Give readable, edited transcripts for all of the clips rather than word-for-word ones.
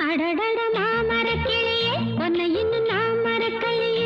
அடடட மாமரக்கிளியே, உன்னை இன்னும் நான் மறக்கலையே.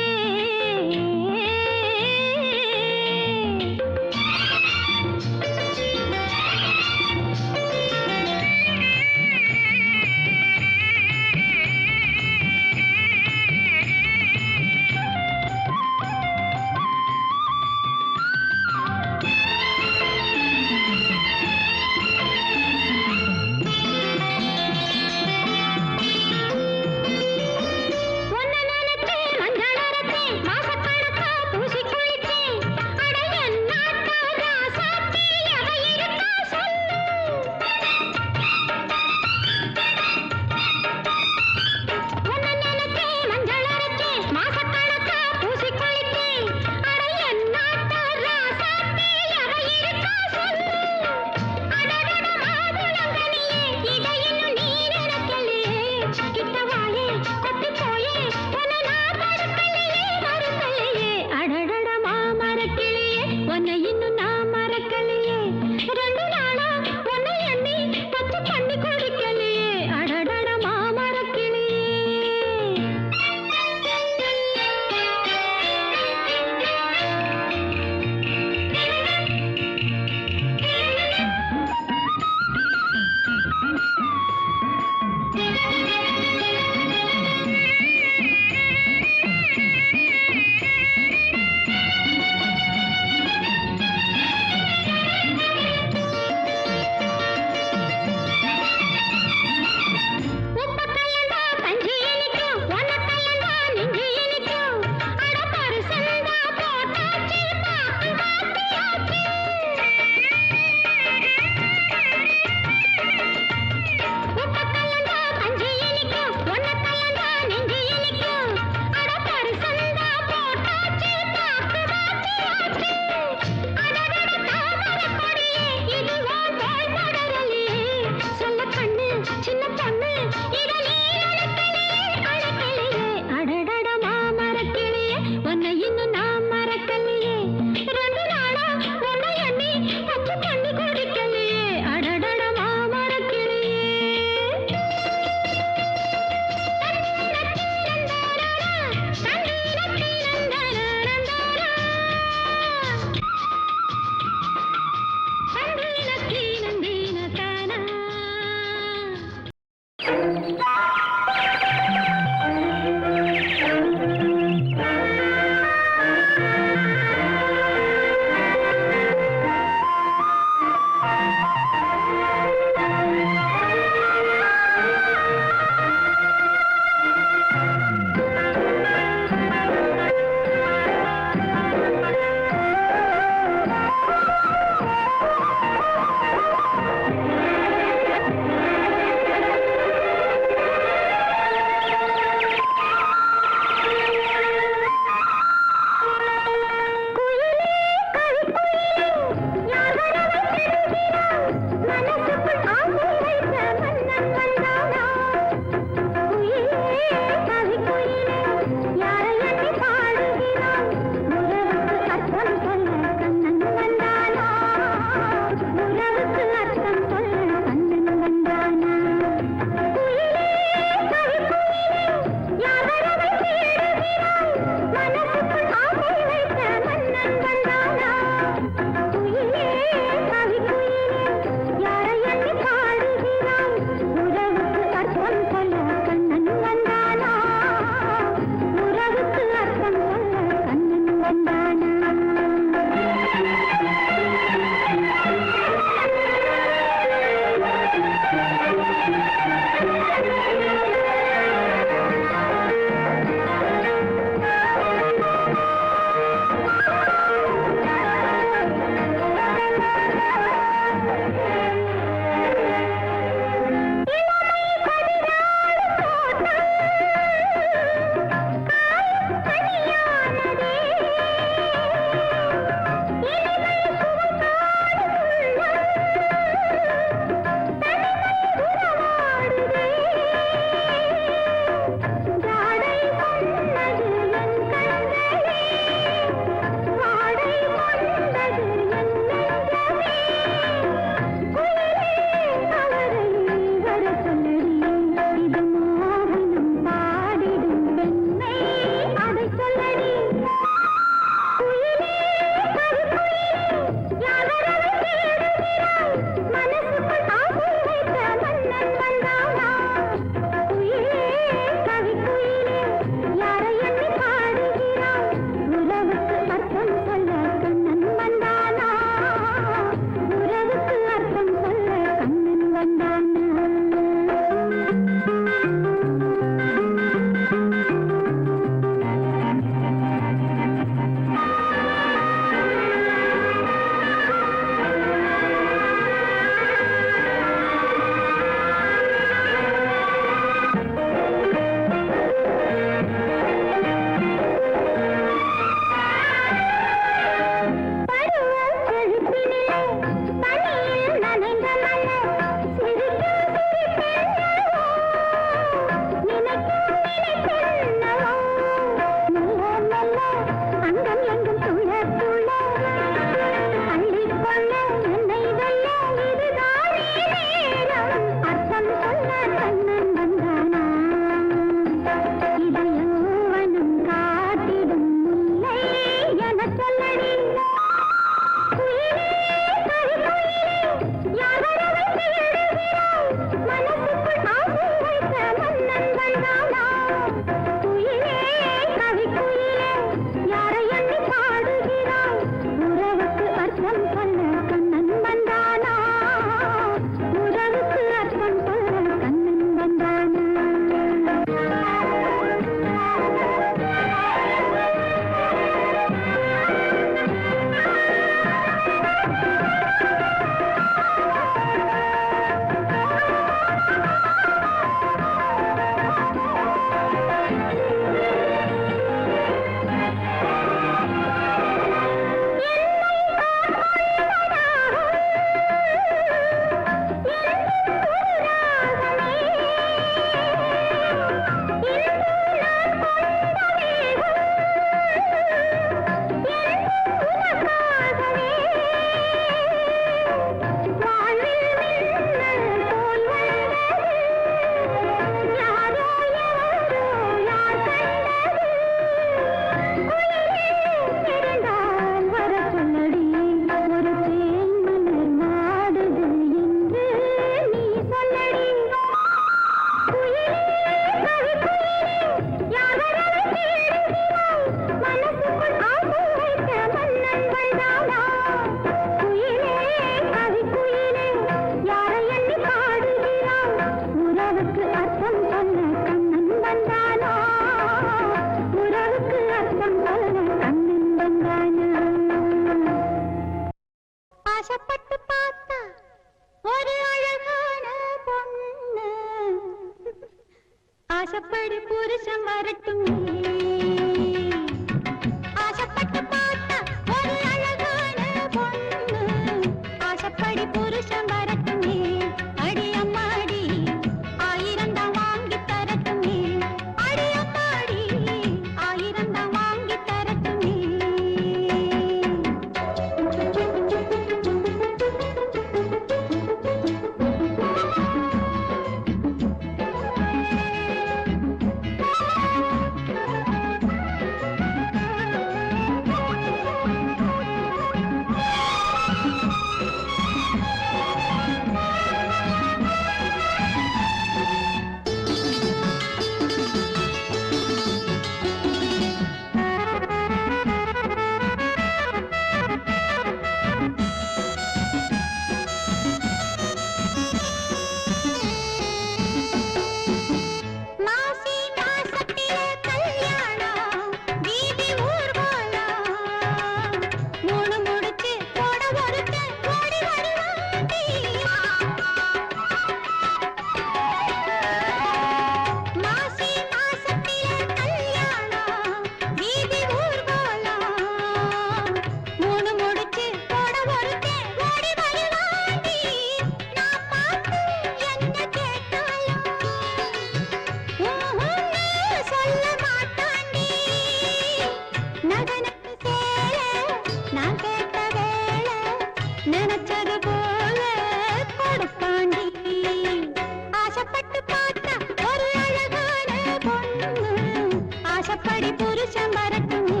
ஆசப்படி புருஷன் வரட்டுமே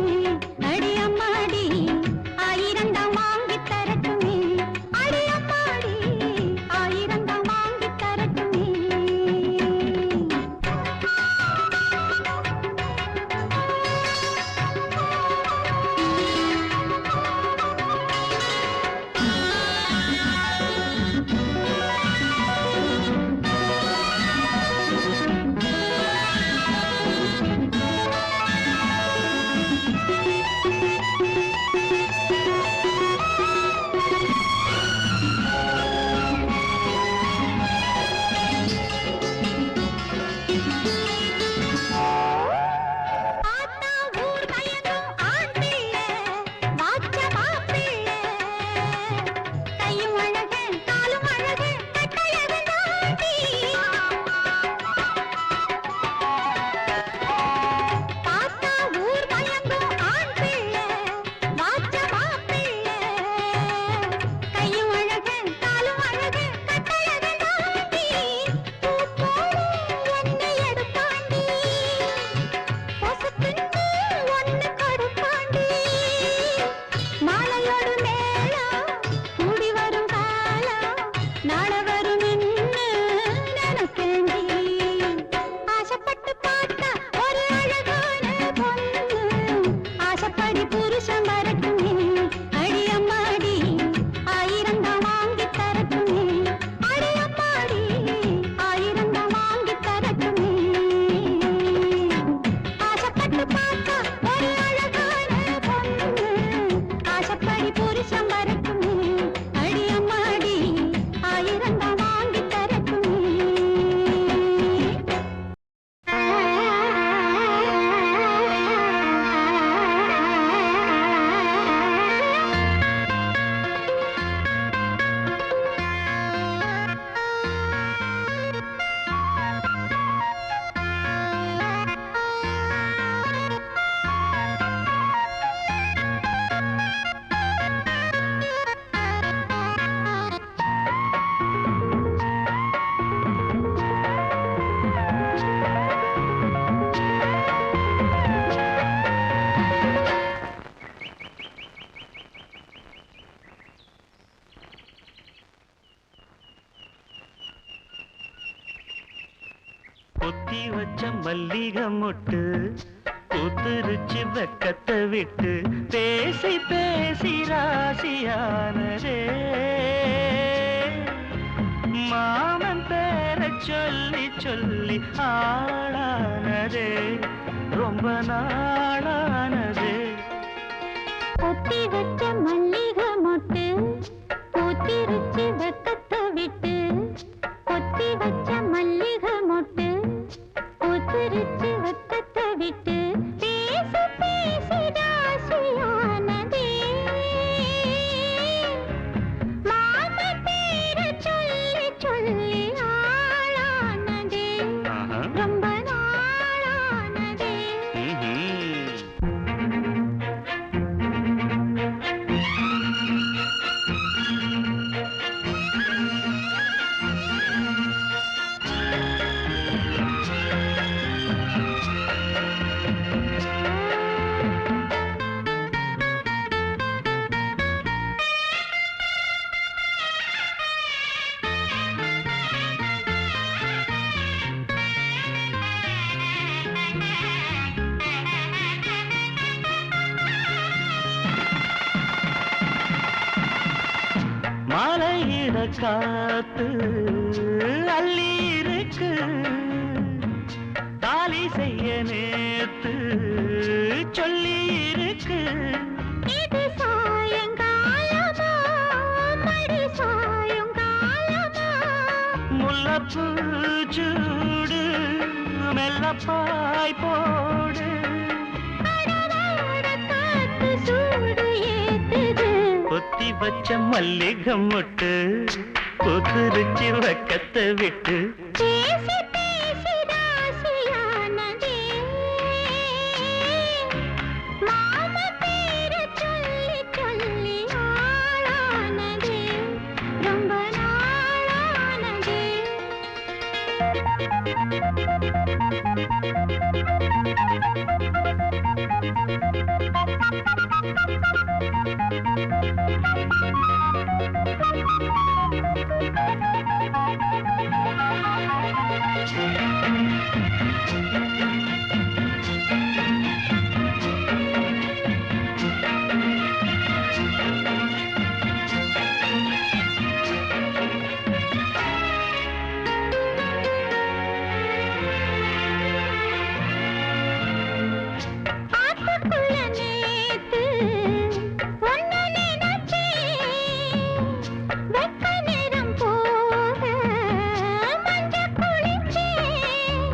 அடி அம்மாடி ஆயிரந்தாம் வாங்கி தரட்டுமே அடி அம்மாடி ஆயிரந்தாம் வாங்கி தரட்டுமே பொத்தி வச்ச மல்லிகை மொட்டு பூத்துருச்சு வெக்கத்தை விட்டு பேசி பேசி ராசியானதே மாமன் பேர சொல்லி சொல்லி ஆளானதே ரொம்ப நாளானதே பொத்தி வச்ச மல்லிகை மொட்டு பூத்திருச்சு வெக்கத்தை விட்டு பொத்தி வச்ச மல்லிகை மொட்டு பூத்திருச்சு வெக்கத்தை விட்டு பேசி பேசி ராசியானதே மாமா பேர சொல்லி சொல்லி ஆளானதே ரொம்ப நாளானதே மாலையிட காத்து அள்ளி இருக்கு தாலி செய்ய நேத்து சொல்லி இருக்கு இது சாயங்காலமா மடி சாயங்காலமா முல்லப்பூ சூடு மெல்லப்பாய் போடு காத்து சூடு ஏத்துது பொத்தி வச்ச மல்லிகை மொட்டு பூத்துருச்சு வெக்கத்தை விட்டு பேசி பேசி ராசியானதே மாமா பேர சொல்லி சொல்லி ஆளானதே ரொம்ப நாளானதே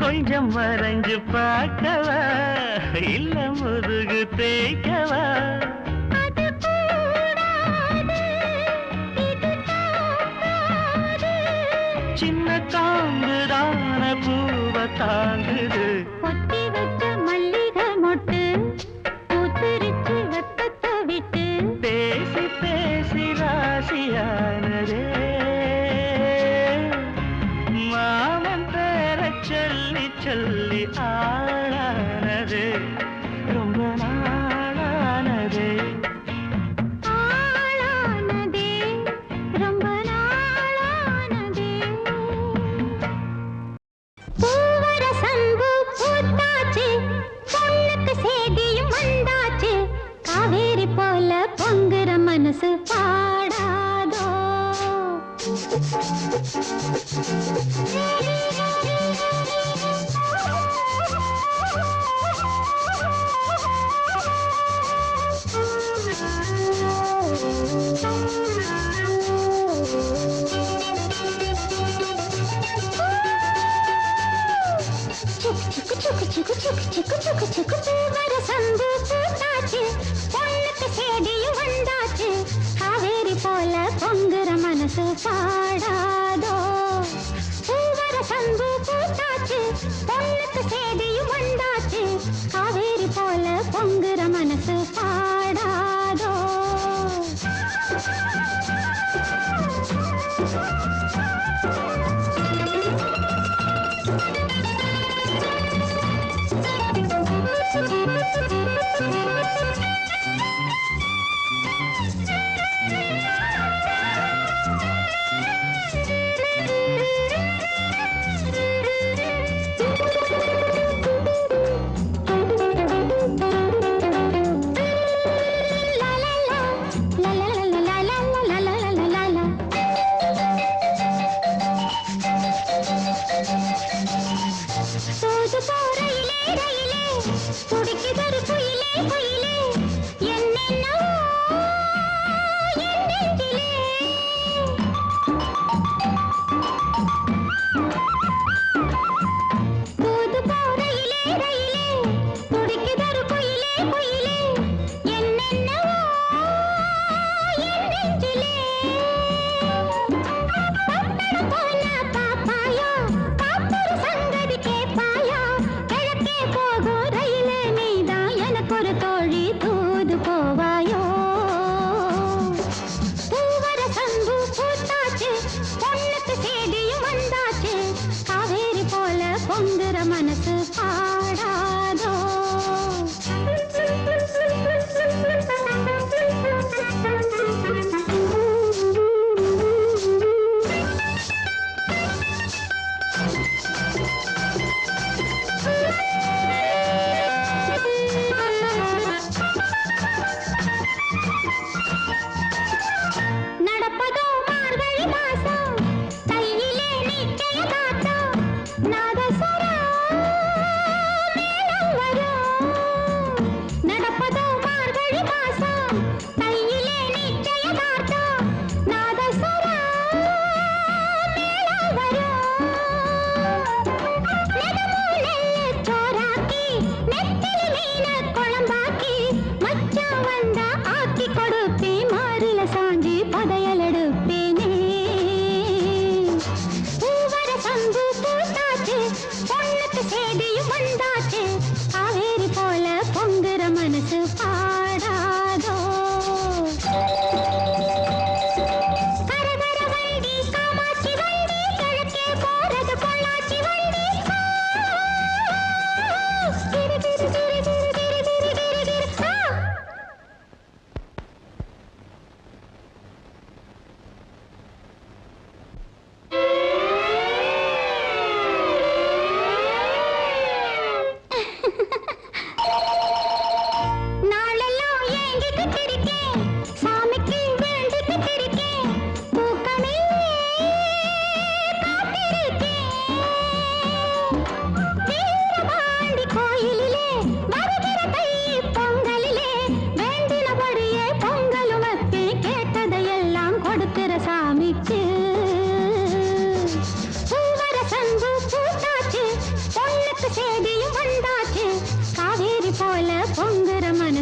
கொஞ்சம் மறைஞ்சு பார்க்கவா இல்ல முதுகு தேய்க்கவா சின்ன தாங்குதான பூவ தாங்குது பொத்தி வச்ச மல்லிகை மொட்டு பூத்திருச்சு வெப்பத்தை விட்டு பேசி பேசி ராசியானதே மாமன் பேர சொல்லி சொல்லி ஆளானது ரொம்ப நாளானது ஆளானதே ரொம்ப நாளானதே பூவர சம்பு பூத்தாச்சு பொண்ணுக்கு சேதியும் வந்தாச்சு காவேரி போல பொங்குற மனசு பாடாதோ பூவர சம்பு பூத்தாச்சு பொண்ணுக்கு சேதியும் வந்தாச்சு காவேரி போல பொங்குற மனசு பாடாதோ பூவர சம்பு பூத்தாச்சு பொண்ணுக்கு சேதியும் வந்தாச்சு காவேரி போல பொங்குற மனசு பாடாதோ சோது போறையிலே ரயிலே துடிக்குதொரு குயிலே குயிலே என்னென்னவோ என் நெஞ்சிலே சோது போறையிலே ரயிலே துடிக்குதொரு குயிலே குயிலே என்னென்னவோ என் நெஞ்சிலே பட்டணம் போன பாப்பாயா காப்பொரு சங்கதி கேட்பாயா கிழக்கே போகும் ரயிலே நீதான் எனக்கு ஒரு தோழி தூது போவாயோ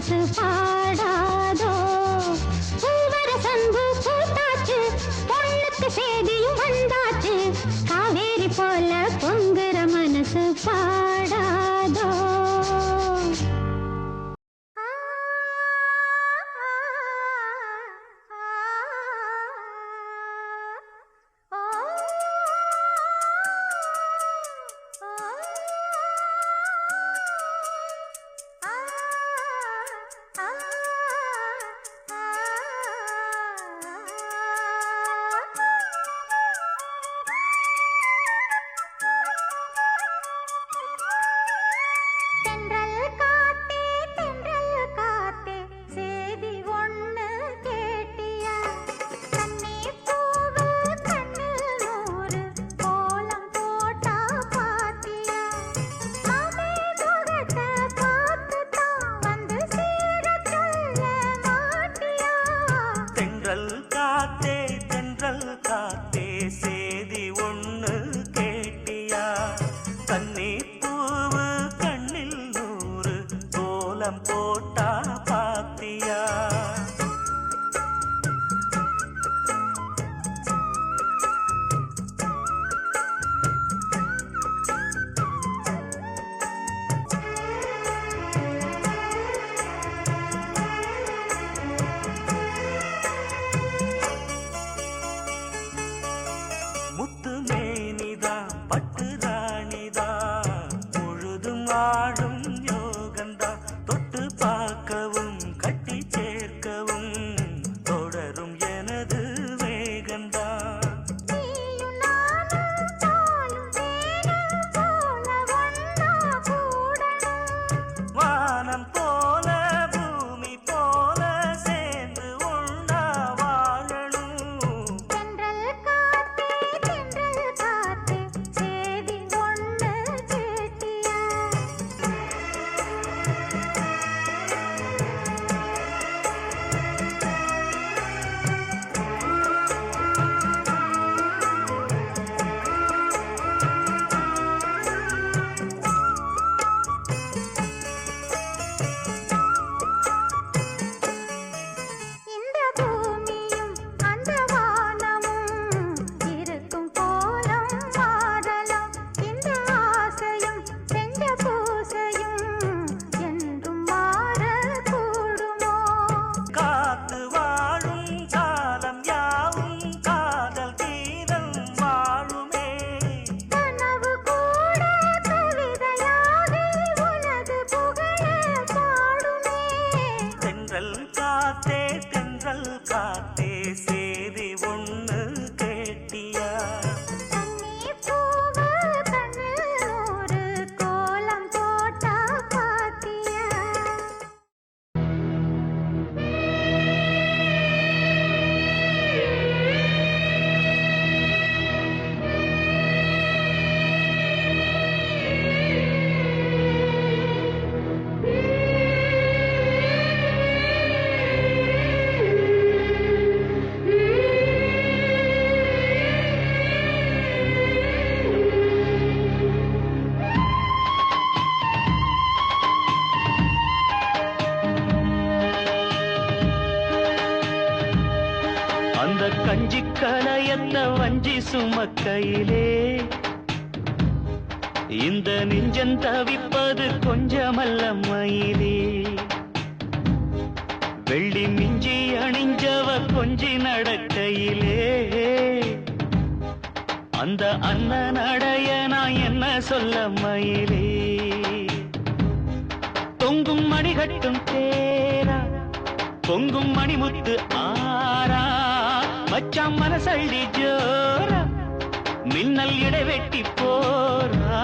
மனசு பாடாதோ பூவர சந்து பூத்தாச்சு பொண்ணுக்கு சேதியும் வந்தாச்சு காவேரி போல பொங்குற மனசு பாடாதோ கலையத்த வஞ்சி சுமக்கையிலே இந்த நெஞ்சம் தவிப்பது கொஞ்சமல்ல மயிலே வெள்ளி மிஞ்சி அணிஞ்சவ கொஞ்சி நடக்கையிலே அந்த அண்ணன் அடைய நான் என்ன சொல்ல மயிலே தொங்கும் மணிகட்டும் தேரா பொங்கும் மணிமுத்து ஆரா மச்சான் மனசள்ளி ஜோரா மின்னல் இடைவெட்டி போரா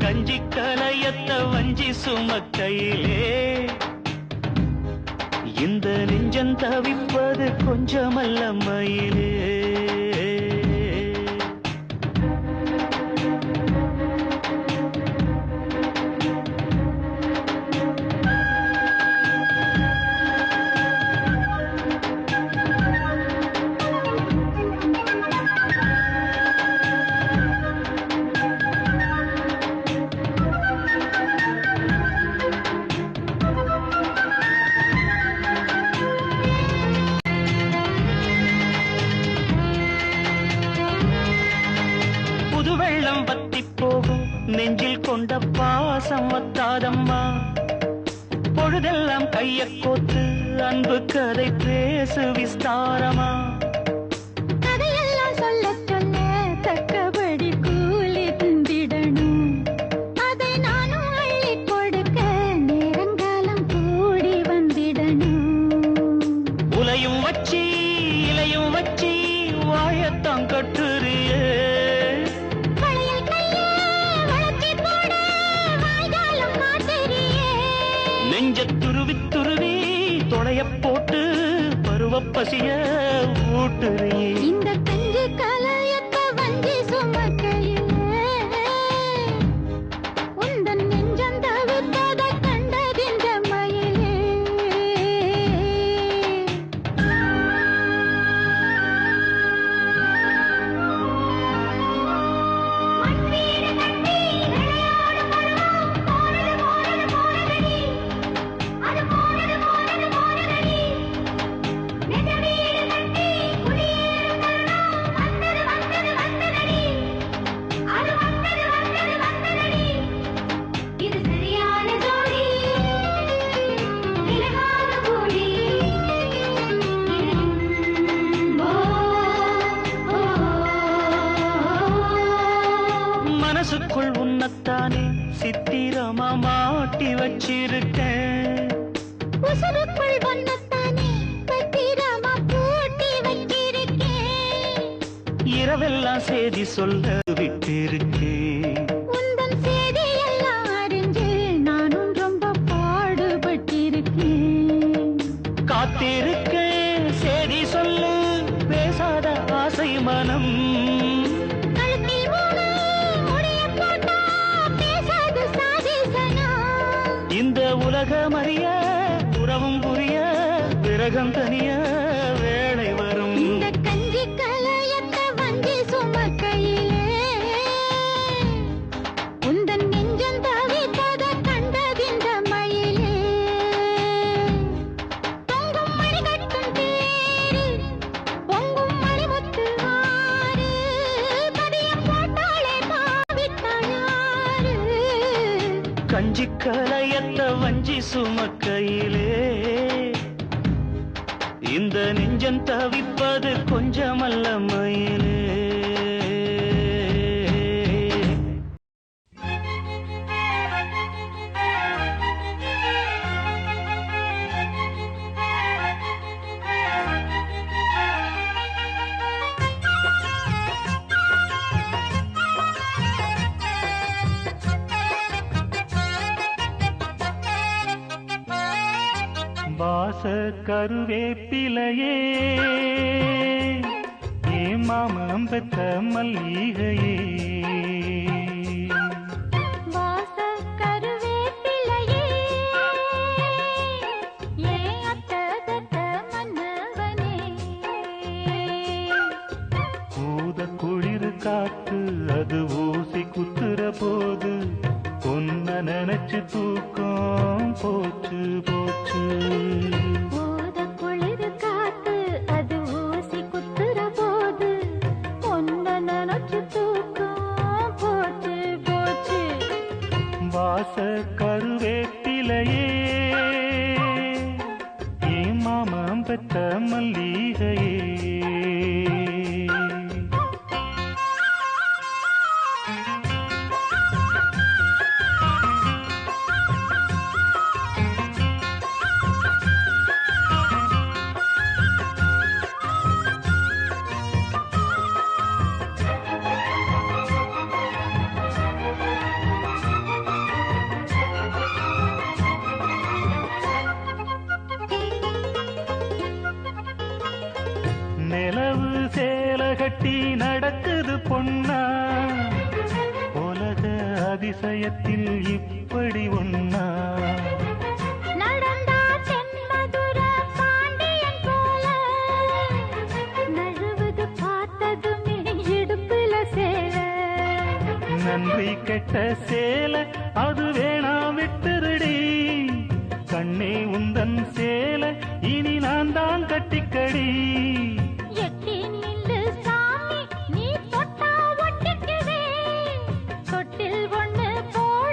கஞ்சி கலையத்த வஞ்சி சுமக்கையிலே இந்த நெஞ்சம் தவிப்பது கொஞ்சமல்ல மயிலே கொண்ட பாசம் வத்தாதம்மா. பொழுதெல்லாம் கைய கோத்து அன்பு கதை பேசு விஸ்தாரமா. கதையெல்லாம் சொல்ல சொல்ல தக்கபடி கூலி தந்திடணும். அதை நானும் அள்ளி கொடுக்க நேரங்காலம் கூடி வந்திடணும். உலையும் வச்சி இலையும் வச்சி வாயத்தான் கட்டுறியே. வளையல் கையே வளைச்சி போட வாய்காலம் மாத்திரியே. நெஞ்ச துருவி துருவி தொடைய போட்டு பருவ பசிய ஊட்டுறியே. இந்த கஞ்சி கலையத்த வஞ்சி சுமக்கையிலே உந்தன் நெஞ்சம் தவிர்த்தத கண்டதின்ற மயிலே. மண்வீடு கட்டி விளையாடு பருவம் போனது போனது போனதடி. அது போனது போனது போனதடி. நெஞ்ச வீடு கட்டி குடியேறும் தருணம் வந்தது வந்தது வந்ததடி. அது வந்தது வந்தது வந்ததடி. இது சரியான ஜோடி விலகாத கூடி. மனசுக்குள் உன்னத்தானே சித்திரமா மாட்டி வச்சிருக்கேன். உசுருக்குள் வண்ணத்தானே பத்திரமா பூட்டி வச்சிருக்கேன். இரவெல்லாம் செய்தி சொல்ல விட்டிருக்கேன். உந்தன் செய்தியெல்லாம் அறிஞ்சு நானும் ரொம்ப பாடுபட்டிருக்கேன். காத்திருக்கேன் செய்தி சொல்லு பேசாத ஆசை மனம். கழுத்தில் மூணு முடிய போட்டா பேசாது சாதிசனம். இந்த உலகம் அறிய உறவும் புரிய விரகம் தனிய வேளை வரும். இந்த கஞ்சி கலையத்த வஞ்சி சுமக்கையிலே உந்தன் நெஞ்சம் தவித்தத கண்டதின்ற மயிலே. தொங்கும் மணி கட்டும் தேரு பொங்கும் மணிமுத்து ஆறு. பதியம் போட்டாளே பாவித்தாயாரு. கஞ்சி கலையத்த வஞ்சி சுமக்கையிலே இந்த நெஞ்சம் தவிப்பது கொஞ்சமல்ல மயிலே. வாச கருவேப்பிலையே ஏ மாமம் பெத்த மல்லிகையே. வாச கருவேப்பிலையே ஏன் அத்ததத்த மன்னவனே. ஊத குளிர் காத்து அது ஊசி குத்துற போது பொன்ன நினைச்சு தூக்கம் போச்சு போச்சு. ஓத குளிர் காத்து அது ஊசி குத்துற போது பொன்ன நினைச்சு தூக்கம் போச்சு போச்சு. வாச கருவேப்பிலையே ஏ மாமம் பெத்த மல்லிகையே. நிலவு சேல கட்டி நடக்குது பொன்னா உலக அதிசயத்தில் இப்படி ஒன்னா. நடந்தா தென்மதுர பாண்டியன் போல நழுவுது பார்த்ததுமே இடுப்புல சேல. நன்றி கெட்ட சேல அது வேணாம் விட்டுருடி. கண்ணே உந்தன் சேல இனி நான் தான் கட்டிக்கடி. எட்டி நில்லு சாமி நீ தொட்டா ஒட்டிக்குவே. தொட்டில் ஒண்ணு போட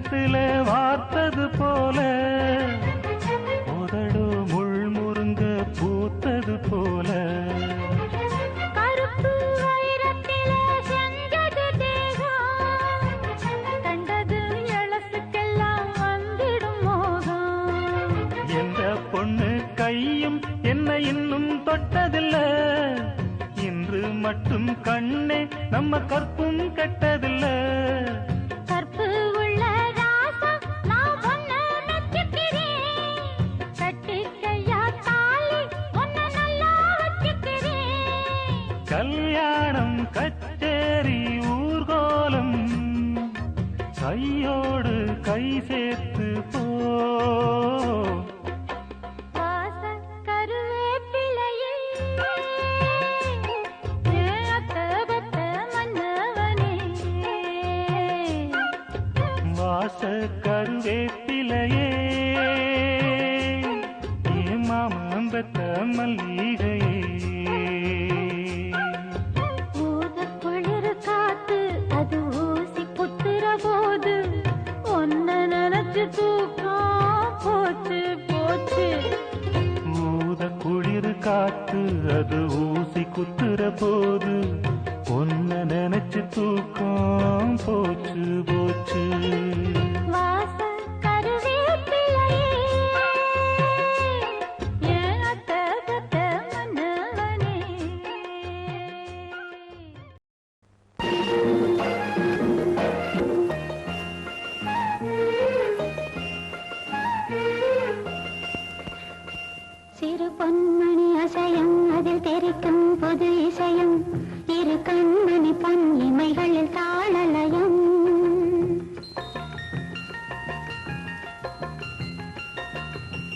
கழுத்துல வார்த்தது போல உதடு முள் முருங்க பூத்தது போல கருப்பு வைரத்திலே செஞ்சது தேகம் கண்டது எழசுக்கெல்லாம் வந்திடும் மோகம் எந்த பொண்ணு கையும் என்ன இன்னும் தொட்டதில்ல இன்று மட்டும் கண்ணே நம்ம கற்பும் கெட்டதில்ல கற்பு உள்ள ராசா நான் ஒன்ன மெச்சுக்கிறேன் கட்டிக்கையா தாலி ஒன்ன நல்லா வச்சுக்கிறேன் கல்யாணம் கச்சேரி ஊர்கோலம் கையோடு கை சேர்த்து போ வாச கருவேப்பிலையே அத்த பத்த மன்னவனே வாச கருவேப்பிலையே மாமம்பத்த மல்லிகையே ஊத குளிர் காத்து அது ஊசி குத்துற போது ஒன்ன நினைச்சு தூக்கம் போச்சு போச்சு ஊத குளிர் காத்து அது ஊசி குத்துற போது ஒன்ன நினைச்சு தூக்கம் போச்சு போச்சு வாச கருவேப்பிலையே ஏன் அத்த பத்த மன்னவனே சிறு பொன்மணி அசையும் அதில் தெரிக்கும் புது இசையும் இரு கண்மணி பொன் இமைகளில் தாளலயம்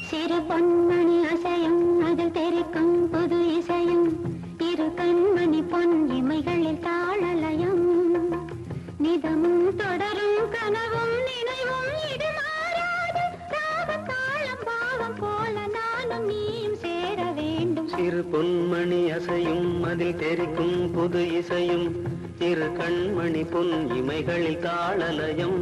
சிறு பொன்மணி அசையும் அதில் தெரிக்கும் புது இசையும் இரு கண்மணி பொன் இமைகளில் தாளலயம் நிதமும் தொடரும் கனவும் நினைவும் இது மாறாது ராக காலம் பாவம் போல நானும் நீயும் சேர வேண்டும் சிறு பொன்மணி அசையும் அதில் தெரிக்கும் புது இசையும் இரு கண்மணி பொன் இமைகளில் தாளலயம்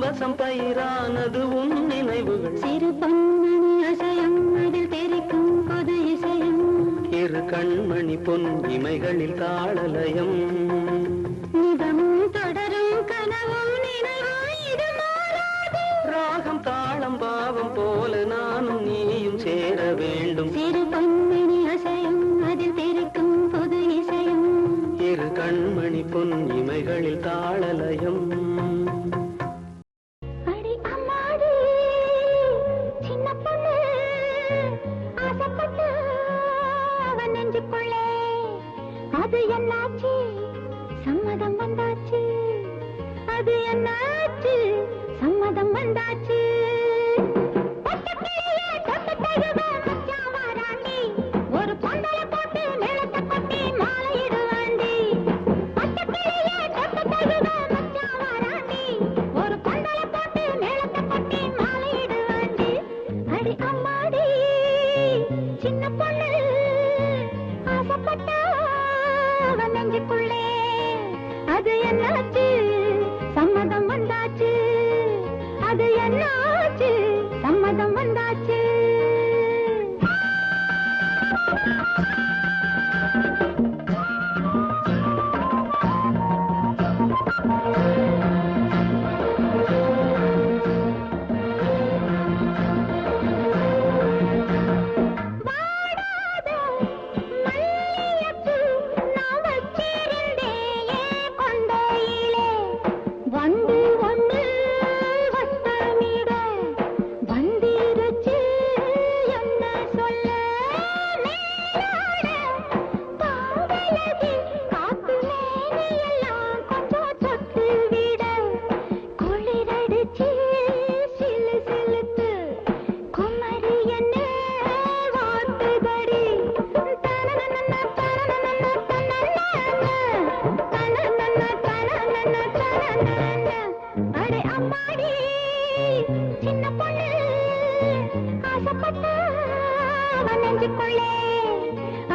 பரவசம் பயிரானது உன் நினைவுகள். சிறு பொன்மணி அசையும் அதில் தெரிக்கும் பொது இசையும். இரு கண்மணி பொன் இமைகளில் தாளலயம். நிதமும் தொடரும் கனவும் நினைவும் இது மாறாது. ராகம் தாளம் பாவம் போல நானும் நீயும் சேர வேண்டும். சிறு பொன்மணி அசையும் அதில் தெரிக்கும் பொது இசையும். இரு கண்மணி பொன் இமைகளில் தாளலயம். அடி அம்மாடி சின்ன பொண்ணு ஆசைப்பட்டு அவன் நெஞ்சுக்குள்ளே. அது என்னாச்சு சம்மதம் வந்தாச்சு. அது என்னாச்சு சம்மதம் வந்தாச்சு. ஒரு பொங்கலை போட்டு மேளத்தை கொட்டி மாலையிடுவாண்டி. ஒரு பொங்கலை போட்டு மேளத்தை கொட்டி மாலையிடுவாண்டி. அடி அம்மாடி சின்ன பொண்ணு ஆசைப்பட்டா அவன் நெஞ்சுக்குள்ளே. அது என்னாச்சு சம்மதம் வந்தாச்சு. அது என்னாச்சு சம்மதம் வந்தாச்சு.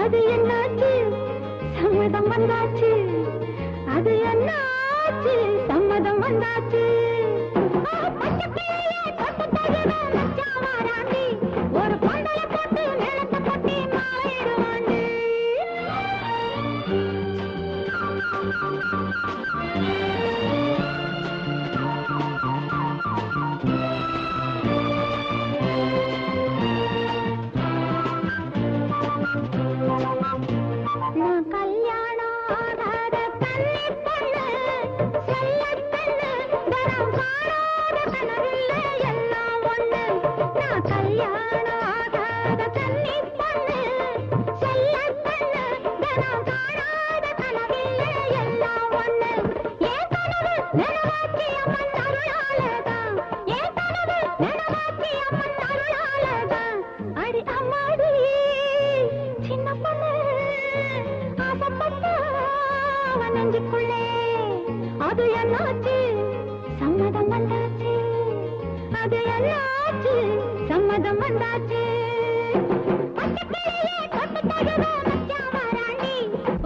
அது என்னாச்சு சம்மதம் வந்தாச்சு. அது என்னாச்சு சம்மதம் வந்தாச்சு. ஒரு பொங்கலை போட்டு மேளத்தை கொட்டி மாலையிடுவாண்டி. நான் கல்யாணம் ஆகாத கன்னி பொண்ணு, செல்லக் கண்ணு, தரம் காணாத கனவில்லை எல்லாம் ஒண்ணு. நான் கல்யாணம் ஆகாத கன்னி பொண்ணு, செல்லக் கண்ணு, தரம் காணாத கனவில்லை எல்லாம் ஒண்ணு. என் கனவு நினைவாச்சி அம்மன் அருளாலதான். என் கனவு நினைவாச்சி அம்மன் அருளாலதான். அடி அம்மாடி சின்ன பொண்ணு ஆசைப்பட்டா அவன் நெஞ்சுக்குள்ளே. அது என்னாச்சு சம்மதம் வந்தாச்சு. அது என்னாச்சு சம்மதம் வந்தாச்சு.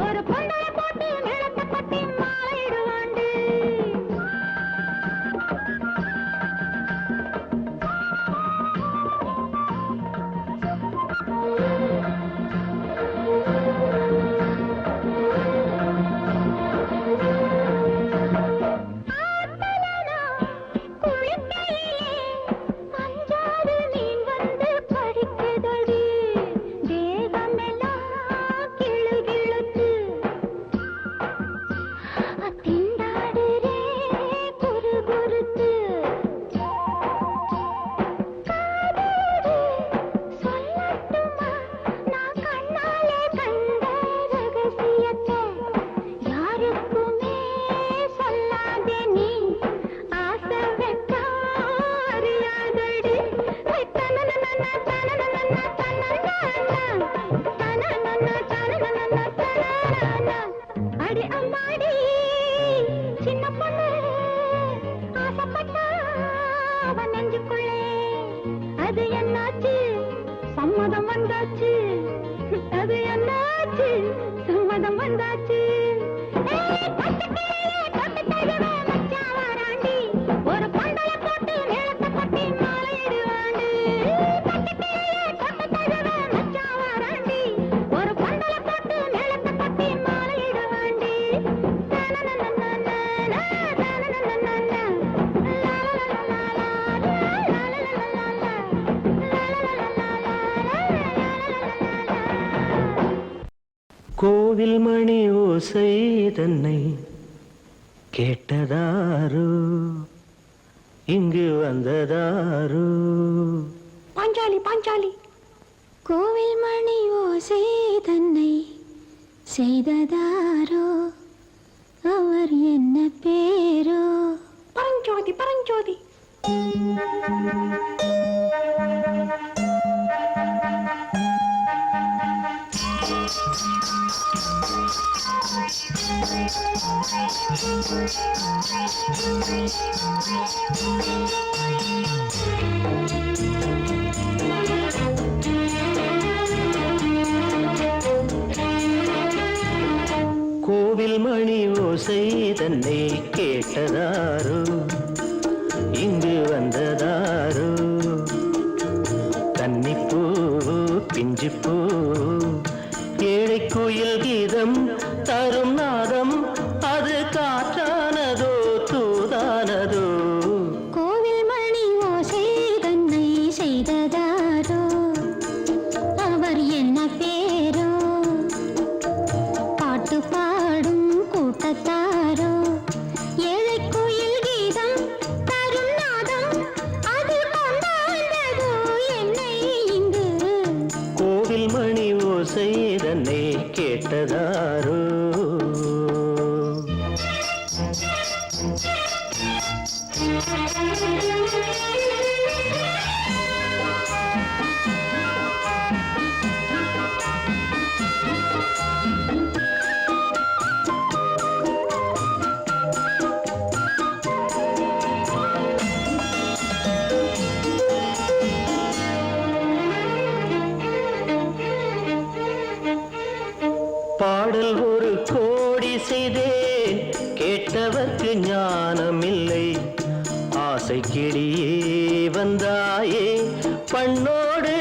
ஒரு பொங்கலை போட்டு மேளத்தை கொட்டி மாலையிடுவாண்டி. அடி அம்மாடி சின்ன பொண்ணு ஆசைப்பட்டா அவன் நெஞ்சுக்குள்ளே. அது என்னாச்சு சம்மதம் வந்தாச்சு. அது என்னாச்சு சம்மதம் வந்தாச்சு. ஒரு பொங்கலை கோவில் மணி ஓசை தன்னை கேட்டதாரோ இங்கு வந்ததாரோ பாஞ்சாலி பாஞ்சாலி கோவில் மணி ஓசை தன்னை செய்ததாரோ அவர் என்ன பேரோ பரஞ்சோதி பரஞ்சோதி கோவில் மணி ஓசை தன்னை கேட்டதாரோ இங்கு வந்ததாரோ கன்னிப்பூ பிஞ்சிப்பூ ஏழை குயில் கீதம் தரும் நாதம் அது காற்றானதோ தூதானதோ கோவில் மணி ஓசை தன்னை செய்ததாரோ அவர் என்ன பேரோ பாட்டு பாடும் கூட்டத்தாரோ ஏழை குயில் கீதம் தரும் நாதம் அது கொண்டாண்டதோ என்னை இங்கு கோவில் மணி ஓசை தன்னை கேட்டதாரோ பாடல் ஒரு கோடி செய்தேன் கேட்டவர்க்கு ஞானமில்லை ஆசை கிளியே வந்தாயே பண்ணோடு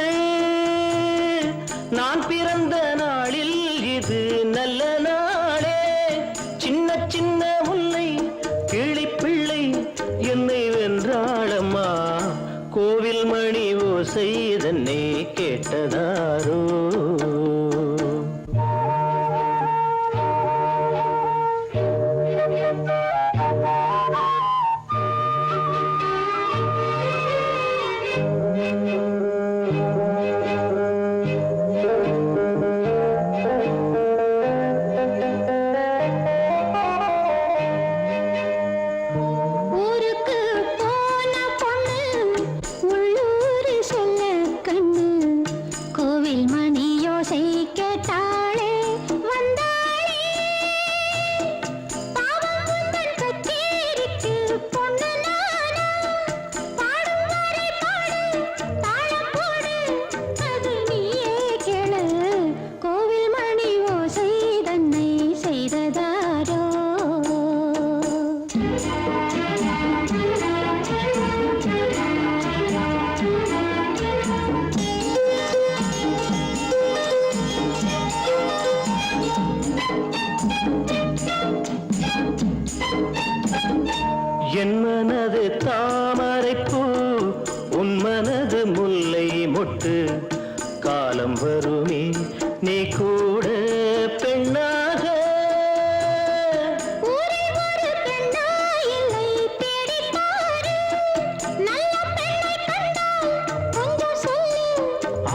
நான் பிறந்த நாளில் இது நல்ல நாளே சின்ன சின்ன முல்லை கிளிப்பிள்ளை என்னை வென்றாளம்மா கோவில் மணி ஓசை தன்னை கேட்டதாரோ ஊருக்கு போன பொண்ணு உள்ளூர் சொல்ல கண்ணு கோவில் மணி யோசை கேட்டாளே வந்தாளே பாவம் உந்தன் கச்சேரிக்கு பொண்ணு நானா பாடும் வரை பாடு தாளம் போடு அது நீயே கேளு கோவில் மணி ஓசை தன்னை செய்ததாரோ என் மனது தாமரைப்பூ உன் மனது முல்லை மொட்டு காலம் வருமே நீ கூட பெண்ணாக ஊரில் ஒரு பெண்ணா இல்லை தேடிப் பாரு நல்ல பெண்ணை கண்டால் கொஞ்சம் சொல்லு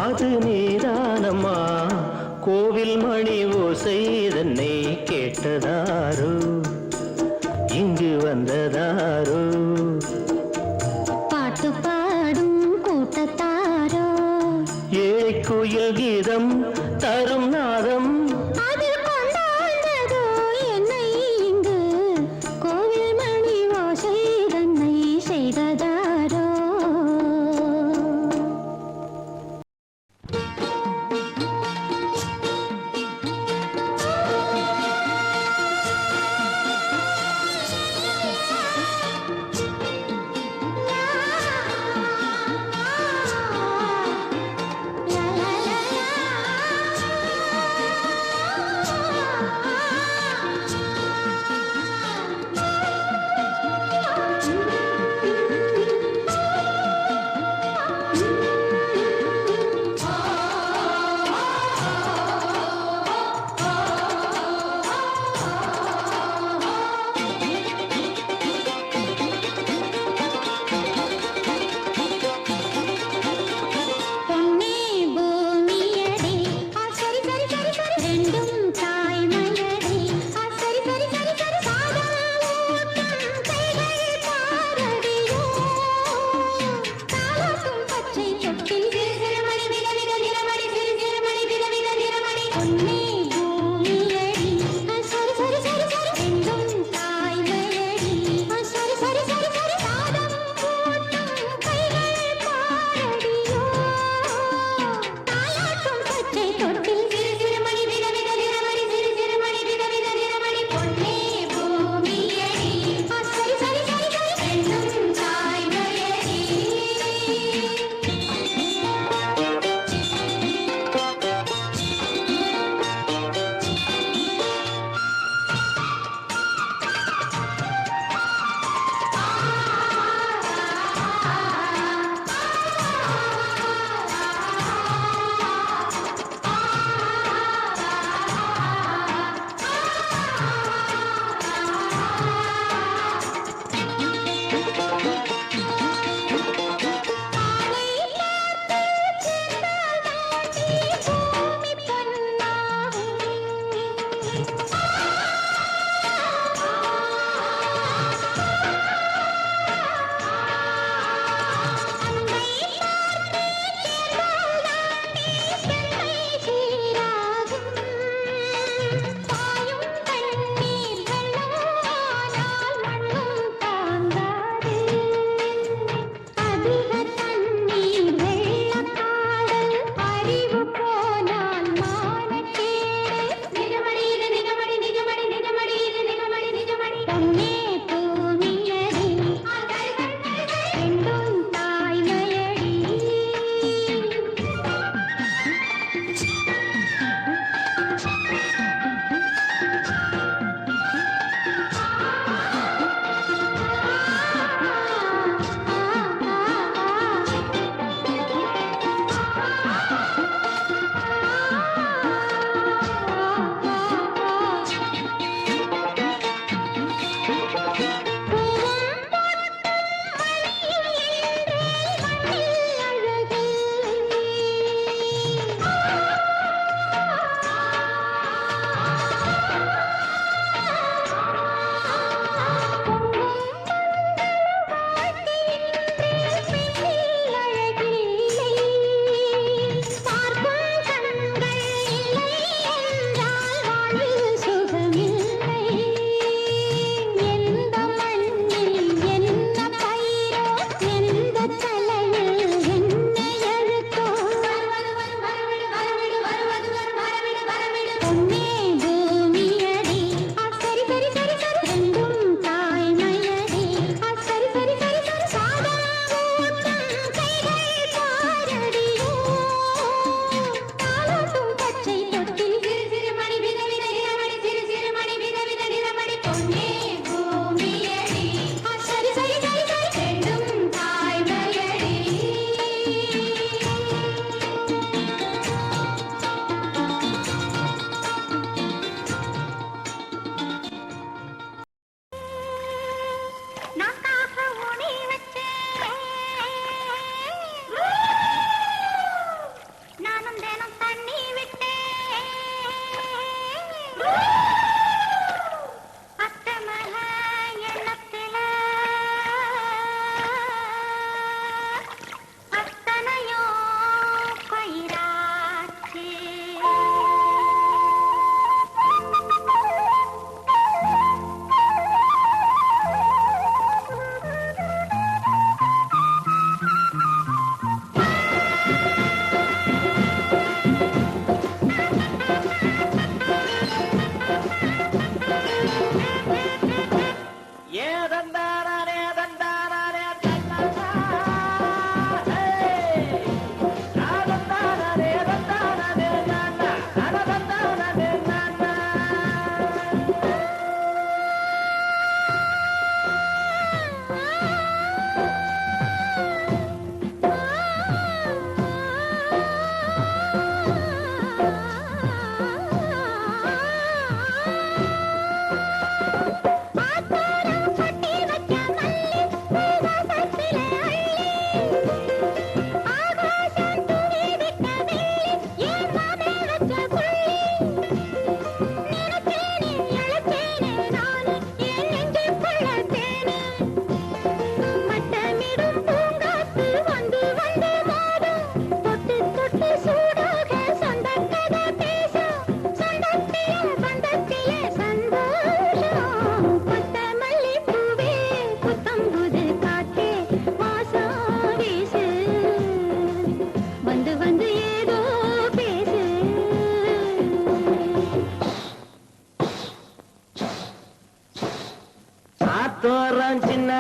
அது நீதானம்மா கோவில் மணி ஓசை தன்னை கேட்டதாரோ இங்கு வந்ததாரோ பாட்டு பாடும் கூட்டத்தாரோ ஏழை குயில் கீதம் தரும் நாதம் அது கொண்டாண்டதோ என்னை இங்கு கோவில் மணி ஓசை தன்னை செய்ததாரோ லா, லா, லா, லா.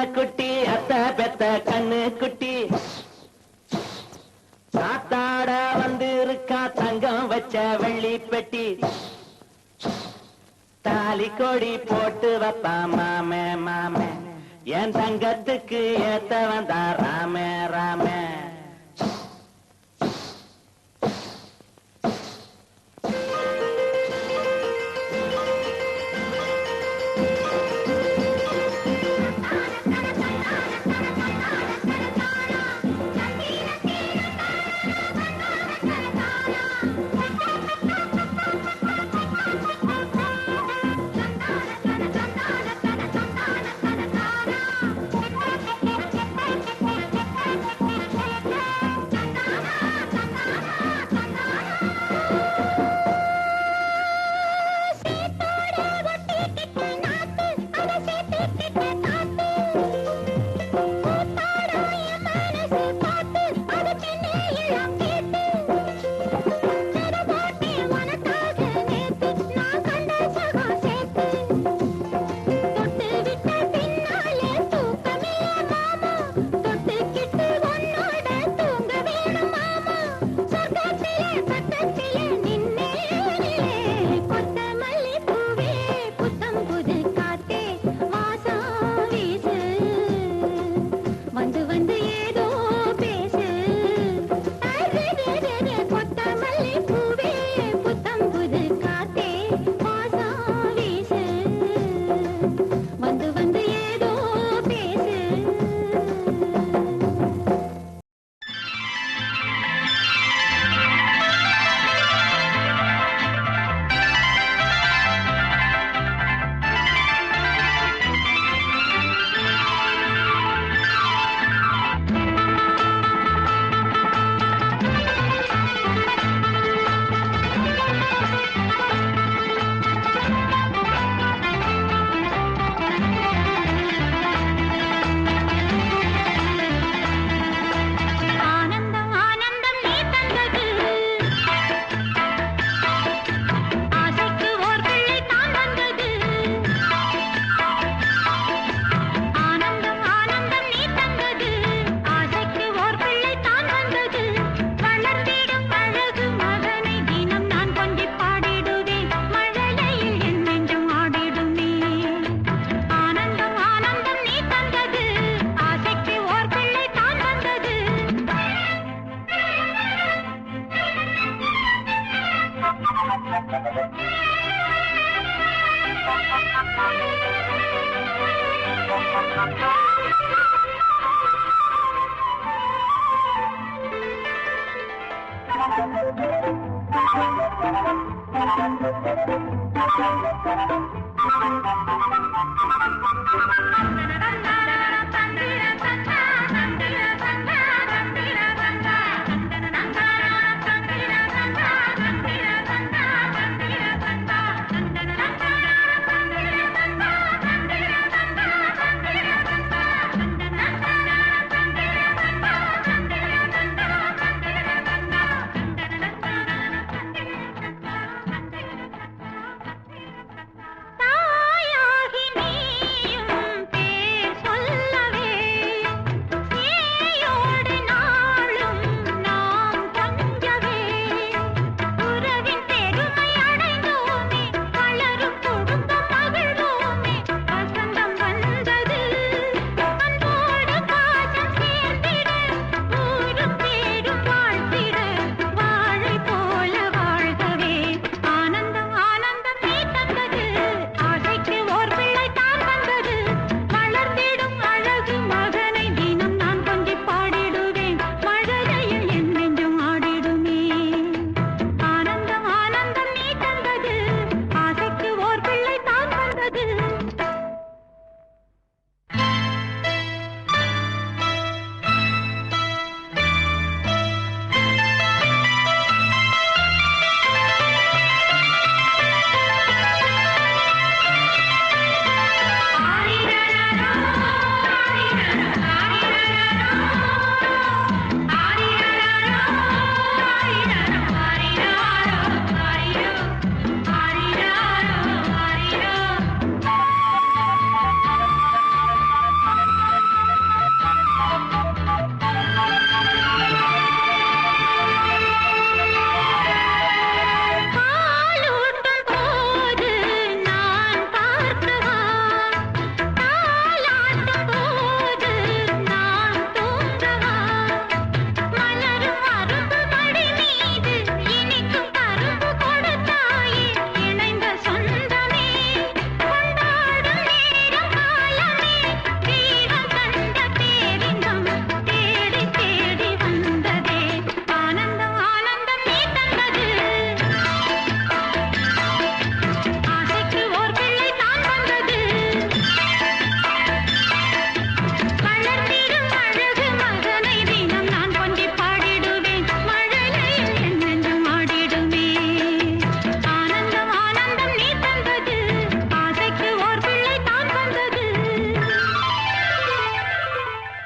குட்டி அத்த பெத்த கண்ணு குட்டி காத்தாட வந்து இருக்கா தங்கம் வச்ச வெள்ளி பெட்டி தாலி கொடி போட்டு வைப்பா மாமே மாமே என் தங்கத்துக்கு ஏத்த வந்தா ராமே ராமே Thank you.